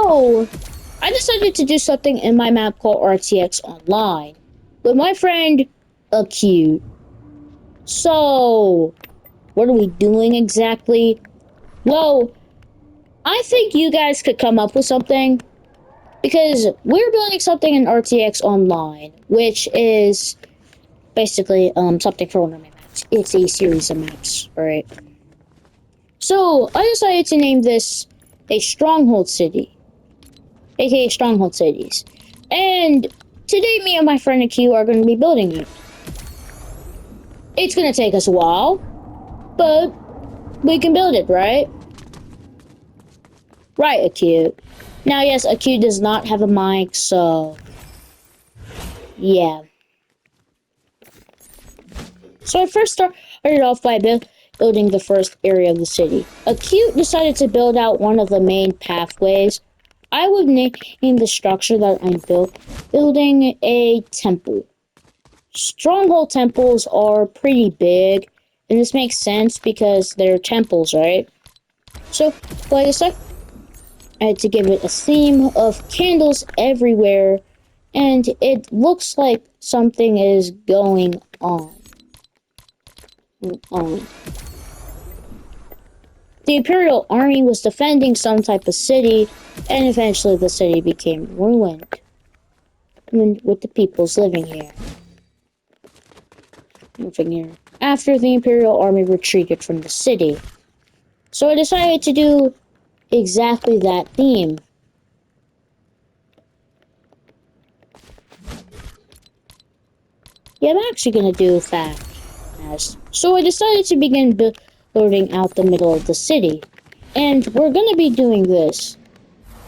So, I decided to do something in my map called RTX Online with my friend Acute. So, what are we doing exactly? Well, I think you guys could come up with something because we're building something in RTX Online, which is basically something for one of my maps. It's a series of maps, right? So, I decided to name this a Stronghold City, aka Stronghold Cities. And today, me and my friend Q are going to be building it. It's going to take us a while, but we can build it, right? Right, Acute. Now, yes, Acute does not have a mic, so yeah. So I first started off by building the first area of the city. Acute decided to build out one of the main pathways. I would name the structure that I'm building a temple. Stronghold temples are pretty big, and this makes sense because they're temples, right? So, like I said, I had to give it a theme of candles everywhere, and it looks like something is going on. The Imperial Army was defending some type of city, and eventually the city became ruined. With the peoples living here. After the Imperial Army retreated from the city. So I decided to do exactly that theme. Yeah, I'm actually gonna do fast. So I decided to begin building out the middle of the city. And we're gonna be doing this.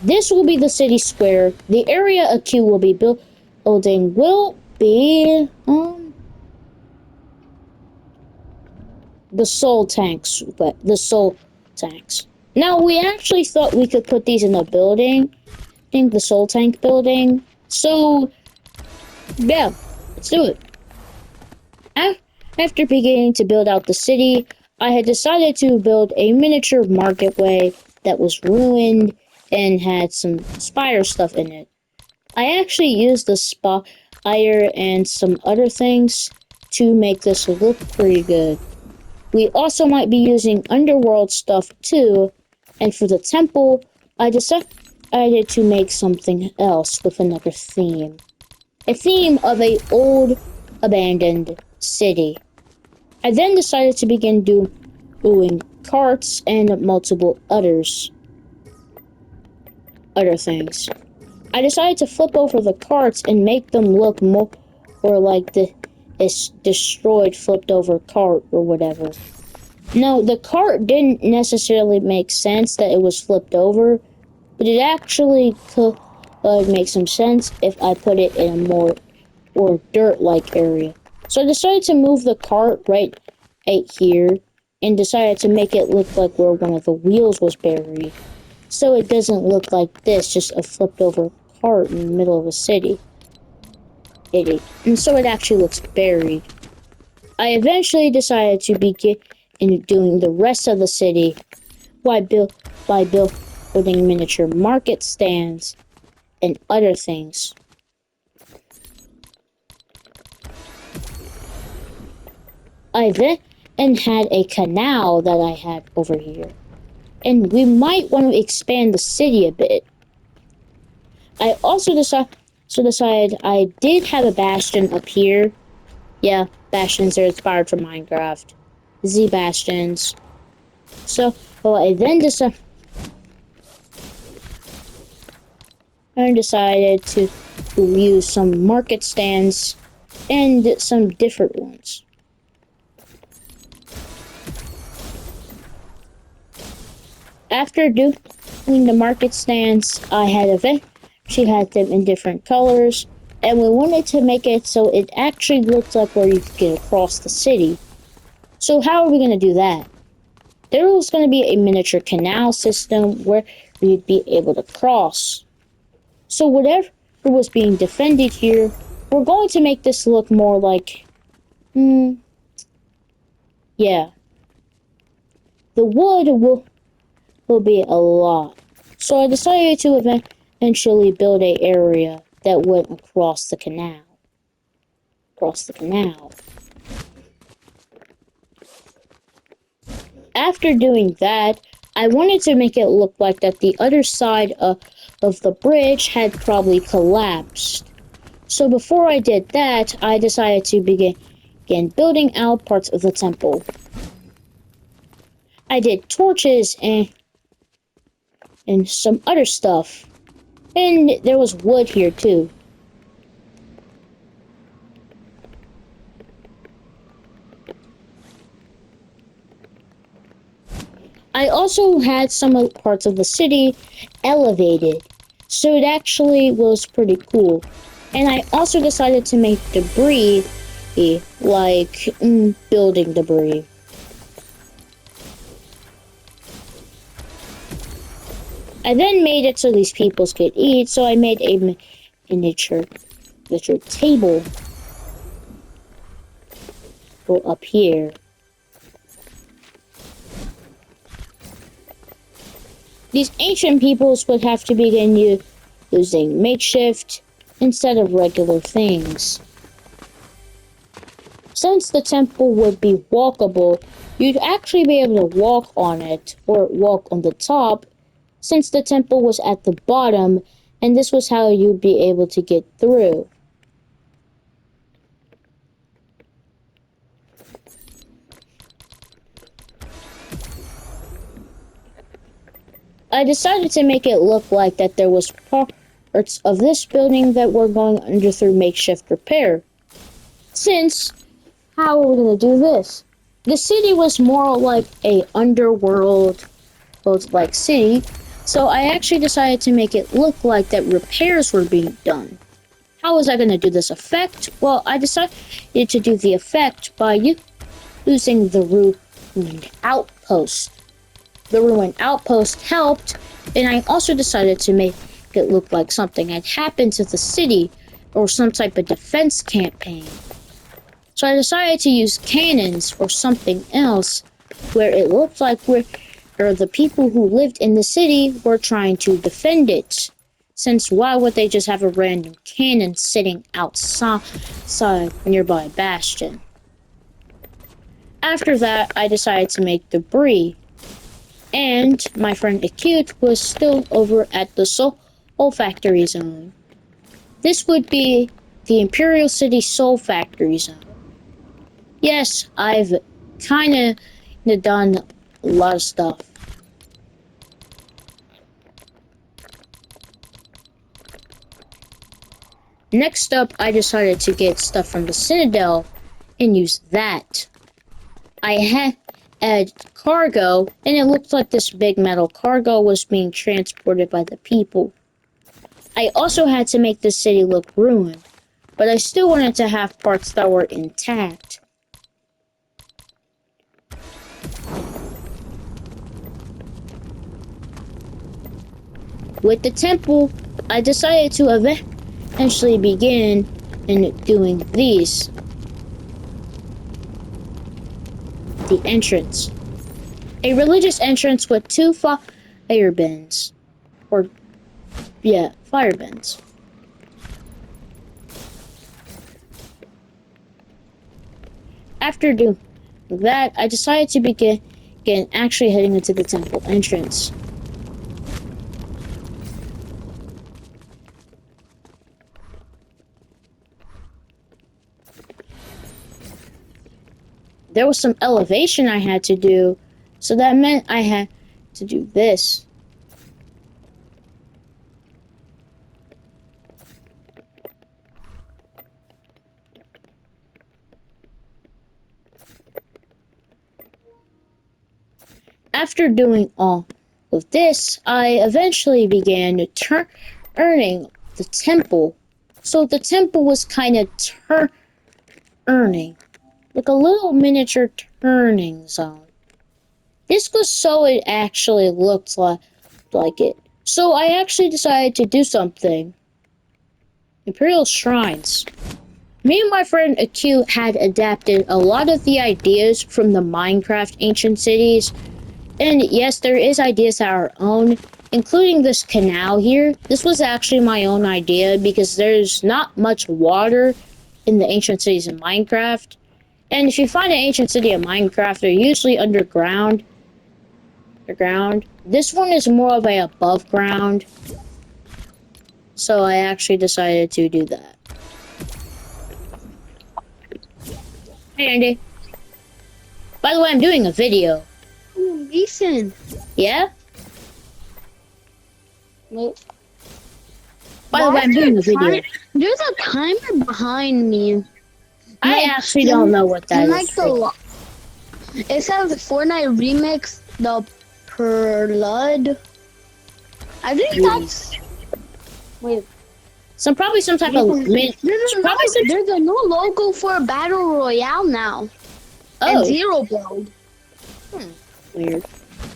This will be the city square. The area a Q will be building will be the soul tanks. But the soul tanks. Now we actually thought we could put these in a building. I think the soul tank building. So yeah, let's do it. After beginning to build out the city, I had decided to build a miniature marketway that was ruined and had some spire stuff in it. I actually used the spire and some other things to make this look pretty good. We also might be using underworld stuff too, and for the temple, I decided to make something else with another theme. A theme of a old abandoned city. I then decided to begin doing carts and multiple other things. I decided to flip over the carts and make them look more like this destroyed flipped over cart or whatever. No, the cart didn't necessarily make sense that it was flipped over, but it actually could make some sense if I put it in a more or dirt-like area. So I decided to move the cart right here and decided to make it look like where one of the wheels was buried. So it doesn't look like this, just a flipped over cart in the middle of a city. And so it actually looks buried. I eventually decided to begin doing the rest of the city by building miniature market stands and other things. I then had a canal that I had over here. And we might want to expand the city a bit. I also decided I did have a bastion up here. Yeah, bastions are inspired from Minecraft. Z bastions. So, well, I then decided to use some market stands and some different ones. After doing the market stands, I had eventually had them in different colors, and we wanted to make it so it actually looked like where you could get across the city. So how are we going to do that? There was going to be a miniature canal system where we'd be able to cross. So whatever was being defended here, we're going to make this look more like, yeah. The wood will be a lot. So I decided to eventually build a area that went across the canal. Across the canal. After doing that, I wanted to make it look like that the other side of the bridge had probably collapsed. So before I did that, I decided to begin building out parts of the temple. I did torches and some other stuff. And there was wood here too. I also had some parts of the city elevated, so it actually was pretty cool. And I also decided to make debris, like building debris. I then made it so these people could eat, so I made a miniature table go up here. These ancient peoples would have to begin using makeshift instead of regular things. Since the temple would be walkable, you'd actually be able to walk on it or walk on the top, since the temple was at the bottom, and this was how you'd be able to get through. I decided to make it look like that there was parts of this building that were going under through makeshift repair. Since, how are we going to do this? The city was more like a underworld like city, so I actually decided to make it look like that repairs were being done. How was I going to do this effect? Well, I decided to do the effect by using the ruined outpost. The ruined outpost helped, and I also decided to make it look like something had happened to the city or some type of defense campaign. So I decided to use cannons or something else where it looked like the people who lived in the city were trying to defend it. Since why would they just have a random cannon sitting outside a nearby bastion? After that, I decided to make debris. And my friend Acute was still over at the Soul Factory Zone. This would be the Imperial City Soul Factory Zone. Yes, I've kind of done a lot of stuff. Next up, I decided to get stuff from the Citadel and use that. I had cargo, and it looked like this big metal cargo was being transported by the people. I also had to make the city look ruined, but I still wanted to have parts that were intact. With the temple, I decided to eventually begin in doing these. The entrance. A religious entrance with 2 fire bins. Fire bins. After doing that, I decided to begin actually heading into the temple entrance. There was some elevation I had to do, so that meant I had to do this. After doing all of this, I eventually began turning the temple. So the temple was kind of turning. Like a little miniature turning zone. This was so it actually looked like it. So I actually decided to do something. Imperial Shrines. Me and my friend Acute had adapted a lot of the ideas from the Minecraft ancient cities. And yes, there is ideas that are our own, including this canal here. This was actually my own idea because there's not much water in the ancient cities in Minecraft. And if you find an ancient city in Minecraft, they're usually underground. This one is more of a above ground. So I actually decided to do that. Hey Andy. By the way, I'm doing a video. Decent. Yeah? Nope. By the way, I'm doing a video. There's a timer behind me. I actually don't know what that is. It says Fortnite Remix the Blood. I think that's. Wait. Probably some type of There's a new logo for Battle Royale now. Oh. And Zero Build. Weird.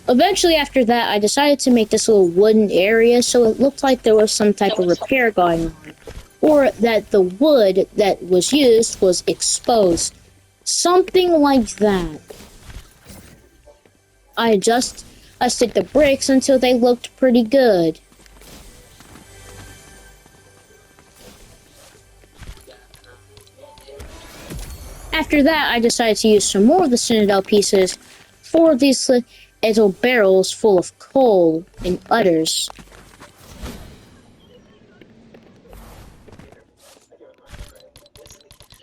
Eventually, after that, I decided to make this little wooden area so it looked like there was some type of repair going on. Or that the wood that was used was exposed. Something like that. I stick the bricks until they looked pretty good. After that, I decided to use some more of the Citadel pieces for these little barrels full of coal and others.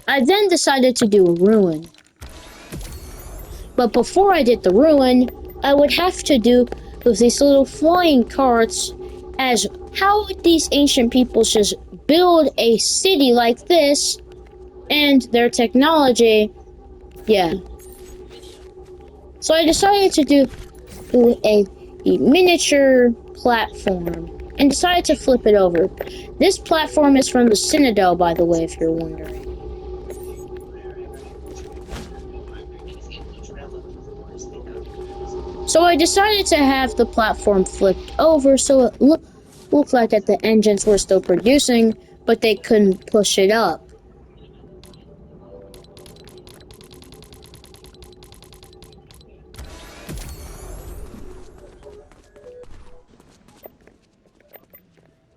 I then decided to do a ruin. But before I did the ruin, I would have to do with these little flying carts, as how would these ancient peoples just build a city like this and their technology? Yeah. So I decided to do a miniature platform and decided to flip it over. This platform is from the Citadel, by the way, if you're wondering. So I decided to have the platform flipped over so it looked like that the engines were still producing, but they couldn't push it up.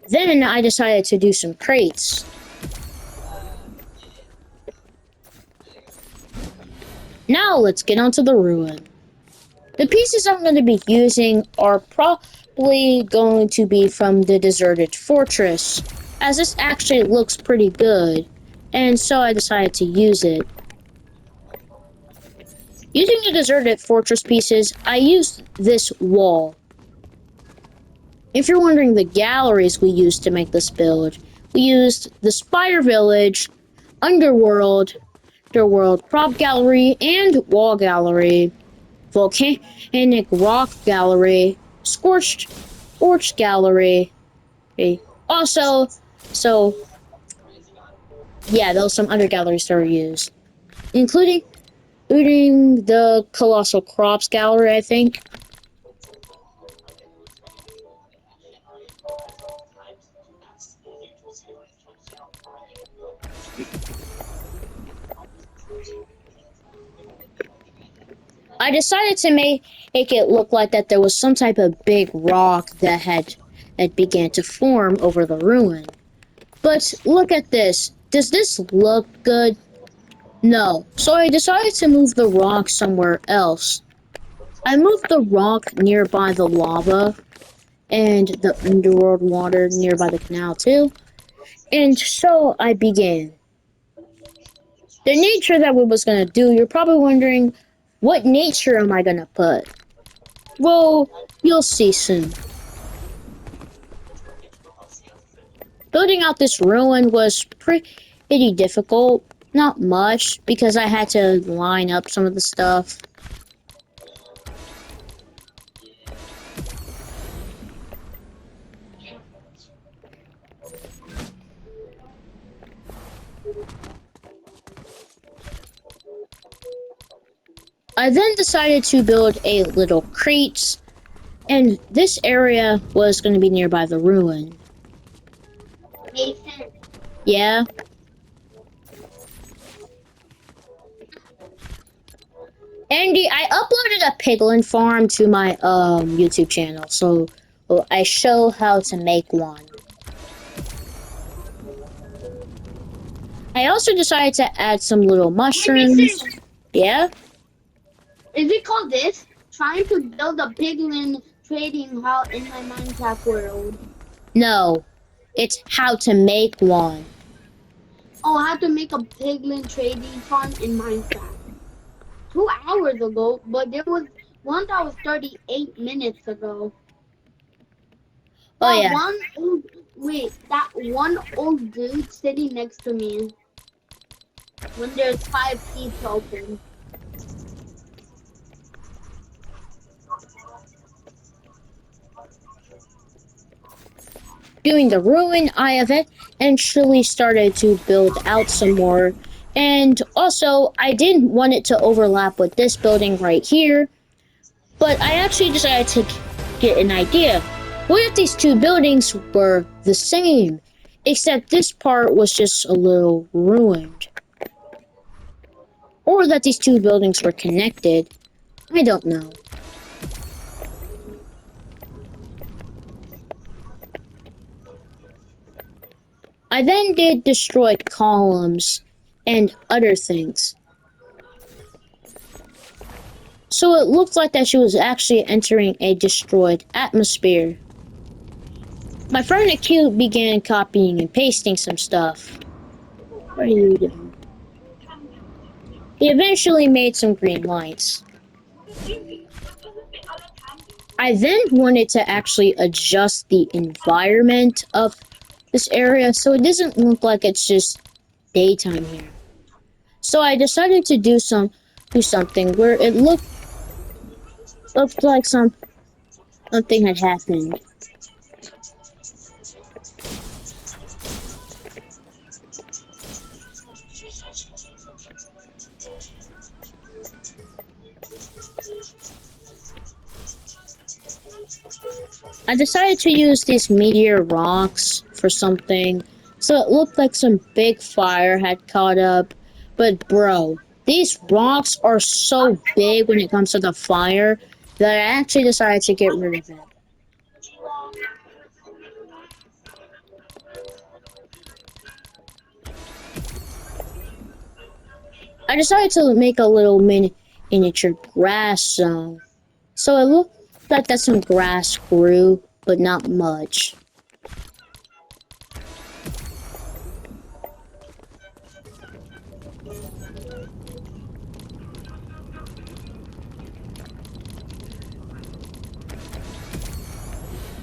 Then I decided to do some crates. Now let's get onto the ruin. The pieces I'm going to be using are probably going to be from the deserted fortress, as this actually looks pretty good, and so I decided to use it. Using the deserted fortress pieces, I used this wall. If you're wondering the galleries we used to make this build, we used the Spire Village, Underworld, Prop Gallery, and Wall Gallery, Volcanic Rock Gallery, Scorched Orch Gallery. Okay. Also, yeah, those some other galleries that were used, including the Colossal Crops Gallery, I think. I decided to make it look like that there was some type of big rock that began to form over the ruin. But look at this. Does this look good? No. So I decided to move the rock somewhere else. I moved the rock nearby the lava and the underworld water nearby the canal too. And so I began. The nature that we was gonna do, you're probably wondering, what nature am I gonna put? Well, you'll see soon. Building out this ruin was pretty difficult. Not much, because I had to line up some of the stuff. I then decided to build a little crate, and this area was going to be nearby the ruin. Nathan. Yeah? Andy, I uploaded a piglin farm to my YouTube channel, so Well, I show how to make one. I also decided to add some little Wait, Mason, mushrooms. Yeah? is it called this? Trying to build a piglin trading hall in my Minecraft world. No. It's how to make one. Oh, I had to make a piglin trading farm in Minecraft 2 hours ago, but there was one that was 38 minutes ago. Oh That yeah. one old that one old dude sitting next to me when there's 5 seats open. Doing the ruin, I eventually started to build out some more. And also, I didn't want it to overlap with this building right here, but I actually decided to get an idea. What if these two buildings were the same, except this part was just a little ruined? Or that these two buildings were connected? I don't know. I then did destroy columns and other things. So it looked like that she was actually entering a destroyed atmosphere. My friend Acute began copying and pasting some stuff. What are you doing? He eventually made some green lights. I then wanted to actually adjust the environment of this area so it doesn't look like it's just daytime here. So I decided to do something where it looked like something had happened. I decided to use these meteor rocks for something, so it looked like some big fire had caught up. But bro, these rocks are so big when it comes to the fire that I actually decided to get rid of it. I decided to make a little miniature grass zone, so it looked like that some grass grew, but not much.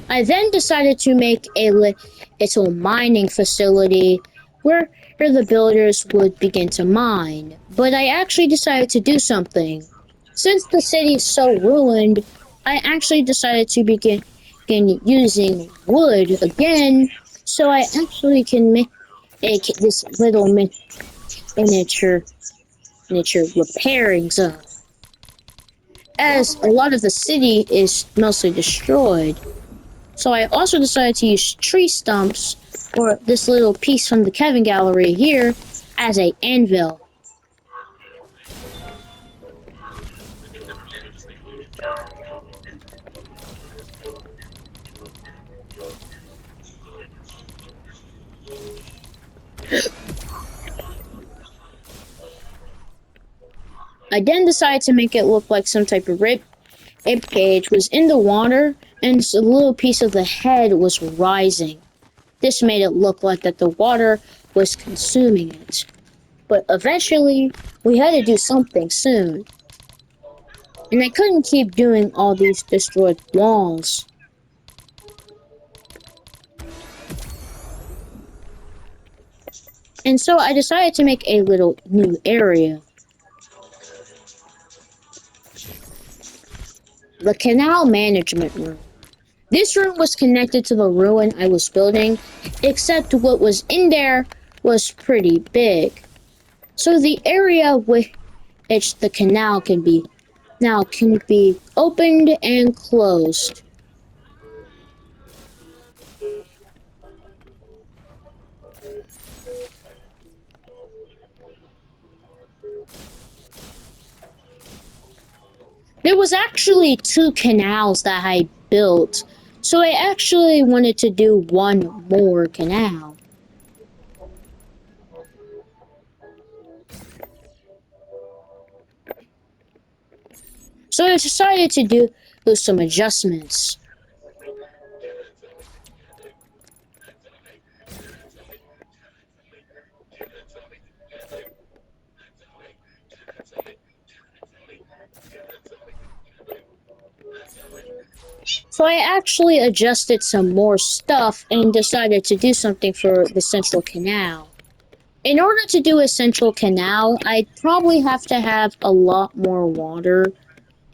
I then decided to make a little mining facility where the builders would begin to mine. But I actually decided to do something. Since the city is so ruined, I actually decided to begin using wood again so I actually can make this little miniature miniature repairing zone. As a lot of the city is mostly destroyed, so I also decided to use tree stumps or this little piece from the Kevin gallery here as a anvil. I then decided to make it look like some type of rib cage was in the water and a little piece of the head was rising. This made it look like that the water was consuming it. But eventually, we had to do something soon. And I couldn't keep doing all these destroyed walls. And so I decided to make a little new area. The canal management room. This room was connected to the ruin I was building, except what was in there was pretty big. So the area which the canal can be now can be opened and closed. There was actually two canals that I built So I actually wanted to do one more canal. So I decided to do some adjustments. So I actually adjusted some more stuff and decided to do something for the central canal. In order to do a central canal, I'd probably have to have a lot more water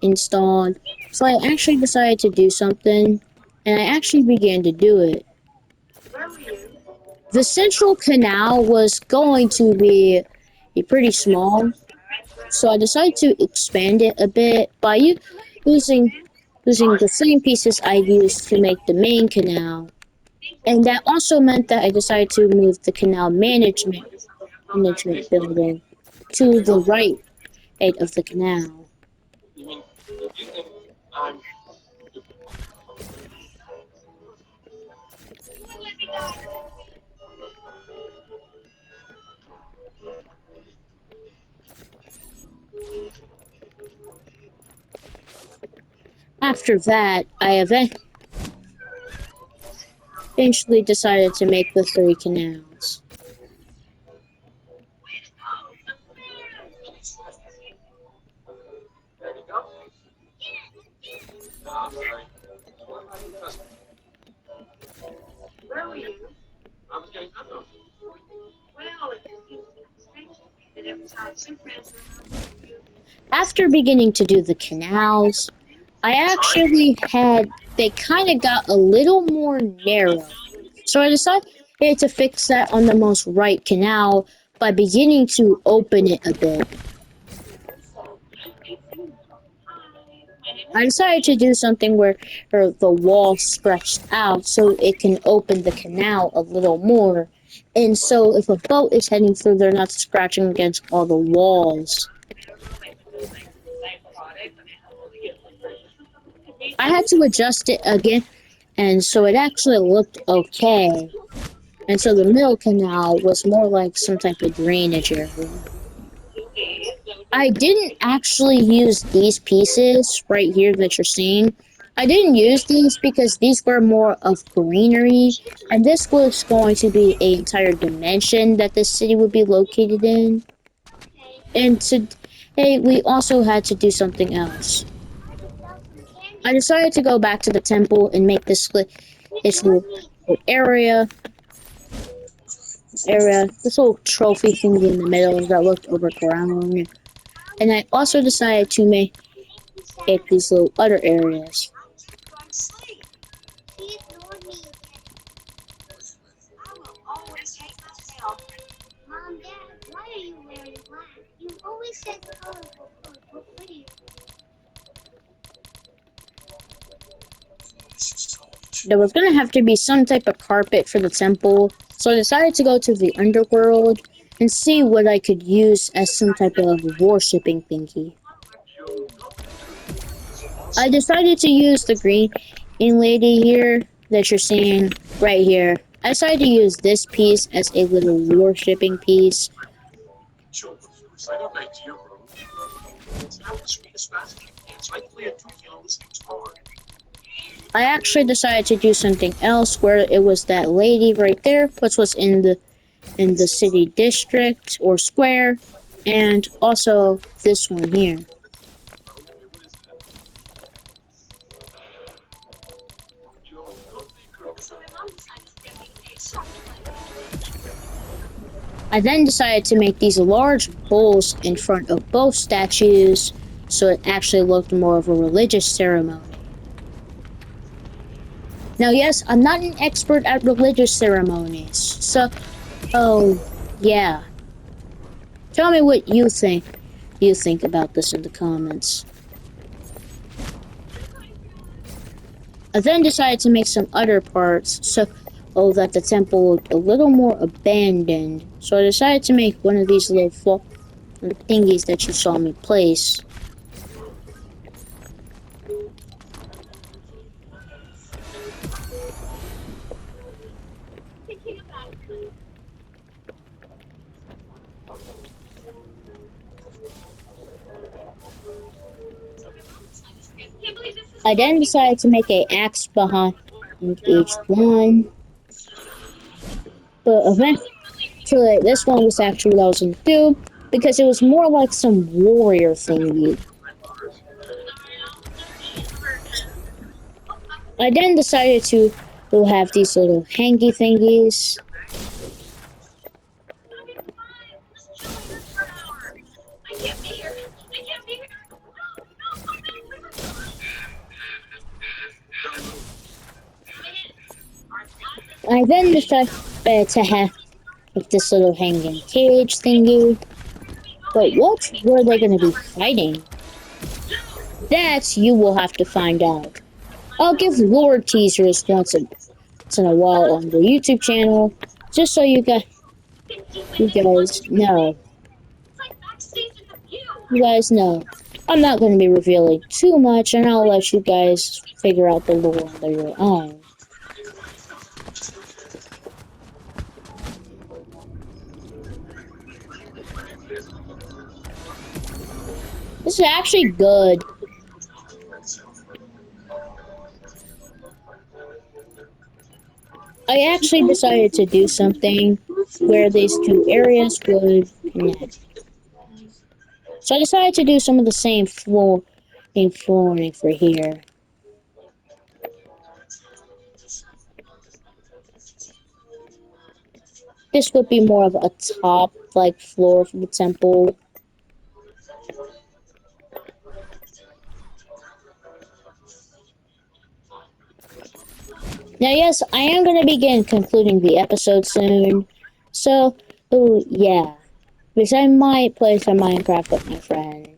installed. So I actually decided to do something, and I actually began to do it. The central canal was going to be pretty small, so I decided to expand it a bit by using using the same pieces I used to make the main canal. And that also meant that I decided to move the canal management building to the right edge of the canal. After that, I eventually decided to make the three canals. After beginning to do the canals, I actually had they kind of got a little more narrow. So I decided to fix that on the most right canal by beginning to open it a bit. I decided to do something where the wall stretched out so it can open the canal a little more. And so if a boat is heading through, they're not scratching against all the walls. I had to adjust it again, and so it actually looked okay. And so the middle canal was more like some type of drainage area. I didn't actually use these pieces right here that you're seeing. I didn't use these because these were more of greenery, and this was going to be an entire dimension that this city would be located in. And today we also had to do something else. I decided to go back to the temple and make this little this little trophy thingy in the middle that looked overgrown. And I also decided to make these little other areas. There was gonna have to be some type of carpet for the temple, so I decided to go to the underworld and see what I could use as some type of worshipping thingy. I decided to use the green lady here that you're seeing right here. I decided to use this piece as a little worshipping piece. I actually decided to do something else where it was that lady right there, which was in the city district or square, and also this one here. I then decided to make these large bowls in front of both statues so it actually looked more of a religious ceremony. Now, yes, I'm not an expert at religious ceremonies, so, oh, yeah. Tell me what you think about this in the comments. I then decided to make some other parts that the temple looked a little more abandoned. So I decided to make one of these little thingies that you saw me place. I then decided to make a axe behind each one, but eventually this one was actually what I was gonna do because it was more like some warrior thingy. I then decided to have these little hangy thingies. I then decided to have this little hanging cage thingy. But what were they going to be fighting? That you will have to find out. I'll give lore teasers once in a while on the YouTube channel, just so you guys know. You guys know. I'm not going to be revealing too much, and I'll let you guys figure out the lore on your own. This is actually good. I actually decided to do something where these two areas would connect. So I decided to do some of the same flooring for here. This would be more of a top like floor for the temple. Now yes, I am gonna begin concluding the episode soon. So oh yeah. Because I might play some Minecraft with my friend.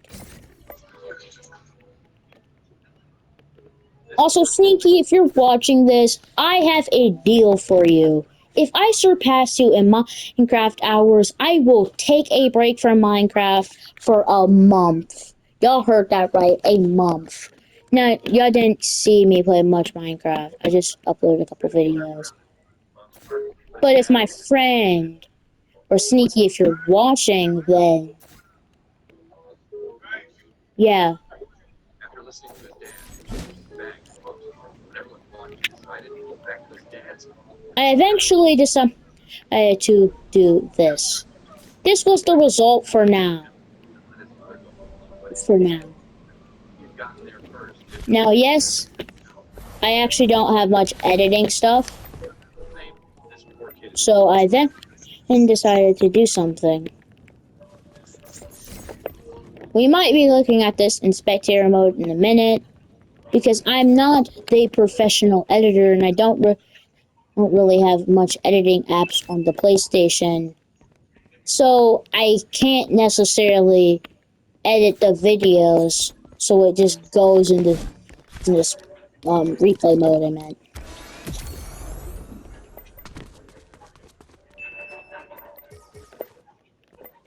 Also, Sneaky, if you're watching this, I have a deal for you. If I surpass you in Minecraft hours, I will take a break from Minecraft for a month. Y'all heard that right, a month. Now, y'all didn't see me play much Minecraft. I just uploaded a couple videos. But if my friend, or Sneaky, if you're watching, then yeah. I eventually decided to do this. This was the result for now. For now. Now, yes, I actually don't have much editing stuff. So I then decided to do something. We might be looking at this in spectator mode in a minute because I'm not the professional editor and I don't really have much editing apps on the PlayStation. So I can't necessarily edit the videos so it just goes into this replay mode I meant.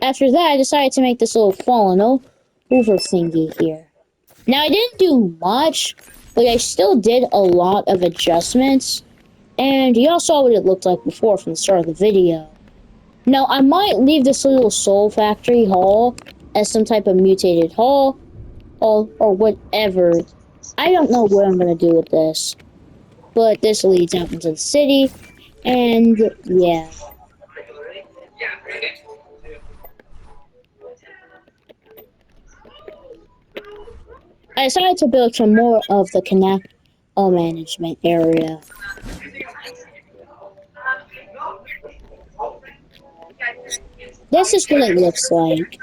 After that, I decided to make this little fallen over thingy here. Now, I didn't do much, but I still did a lot of adjustments, and y'all saw what it looked like before from the start of the video. Now, I might leave this little soul factory hall as some type of mutated hall, or whatever. I don't know what I'm going to do with this, but this leads out into the city, and yeah. I decided to build some more of the canal management area. This is what it looks like.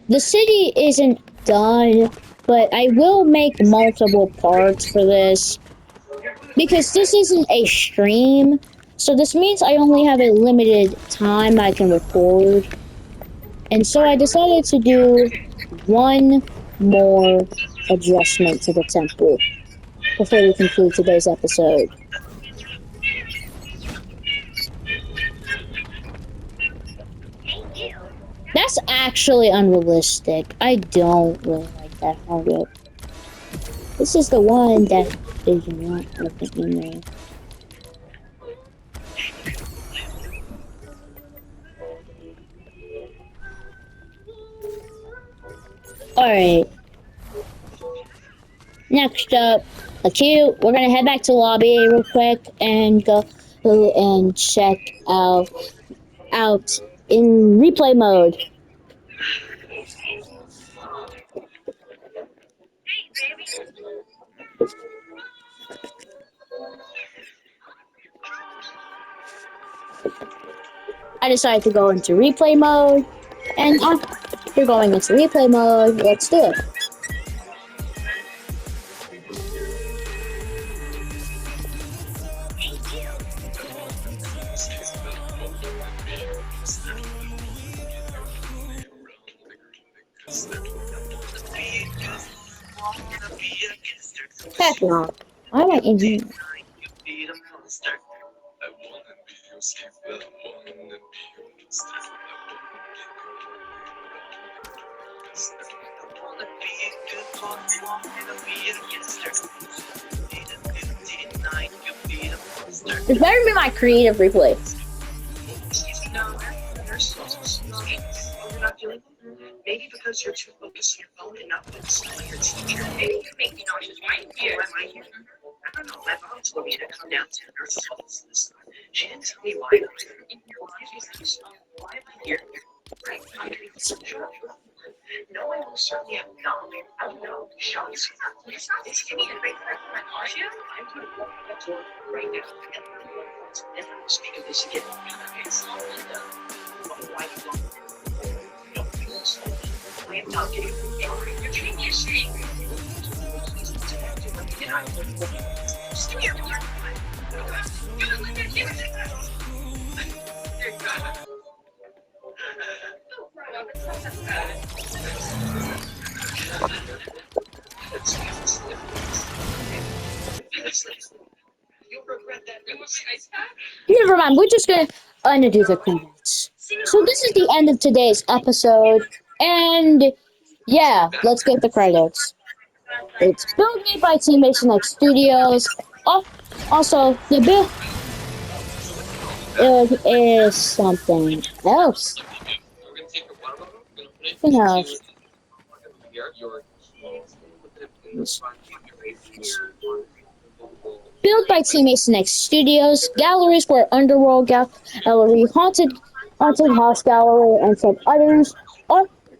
The city isn't done, but I will make multiple parts for this because this isn't a stream. So this means I only have a limited time I can record. And so I decided to do one more adjustment to the temple before we conclude today's episode. That's actually unrealistic. I don't really like that photo. This is the one that is not looking in there. Alright, next up, a queue. We're gonna head back to lobby real quick and go and check out in replay mode. I decided to go into replay mode, and after going into replay mode, let's do it. Heck no. Why am I in here? This better be my creative replay. Maybe because you're too focused on your phone and not focused on your teacher. Maybe you make me nauseous. Why am I here? I don't know. My mom told me to come down to the nurse's office this time. She didn't tell me why. Why am I here? Right? I'm getting some shock. No, I will certainly have not. I don't know. Shocks. It's not this give me a break from my nausea. I'm going to walk out the door right now. And I will speak of this again. It's not Linda. Why you want I am not getting angry. You're getting used to me. Just give me a word. You would let me give it. Dear God. You'll regret that. It was ice pack. Never mind, we're just gonna undo the credits. So this is the end of today's episode, and yeah, let's get the credits. It's built made by Team Mason X Studios. Also, the bill is something else. Something else. Built by Team Mason X Studios, galleries were Underworld Gallery, Haunted House Gallery, and some others.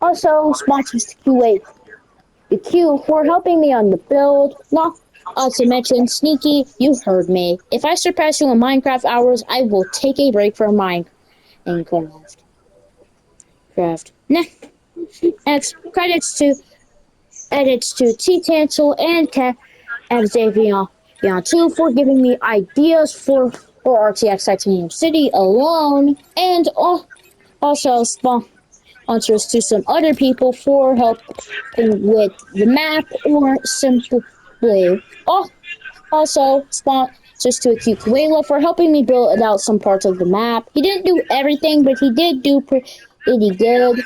Also, sponsors to QA the Q for helping me on the build. Not to mention, Sneaky, you heard me. If I surpass you in Minecraft hours, I will take a break from Minecraft. Next, credits to edits to T Tansel and Cat and Xavier too for giving me ideas for RTX Titanium City alone, and also sponsors to some other people for helping with the map or simply also sponsors to Akukuela for helping me build out some parts of the map. He didn't do everything, but he did do pretty good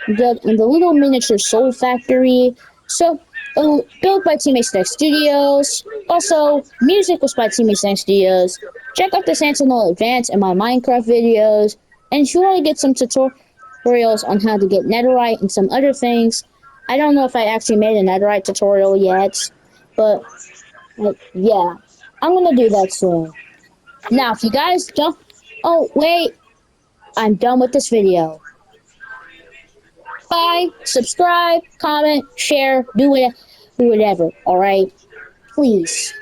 in the little miniature soul factory. So, built by Teammates Next Studios. Also, music was by Teammates Next Studios. Check out the Sentinel Advance and my Minecraft videos. And if you want to get some tutorials on how to get netherite and some other things, I don't know if I actually made a netherite tutorial yet, but yeah, I'm gonna do that soon. Now, if you guys don't, oh wait, I'm done with this video. Bye, subscribe, comment, share, do whatever. All right, please.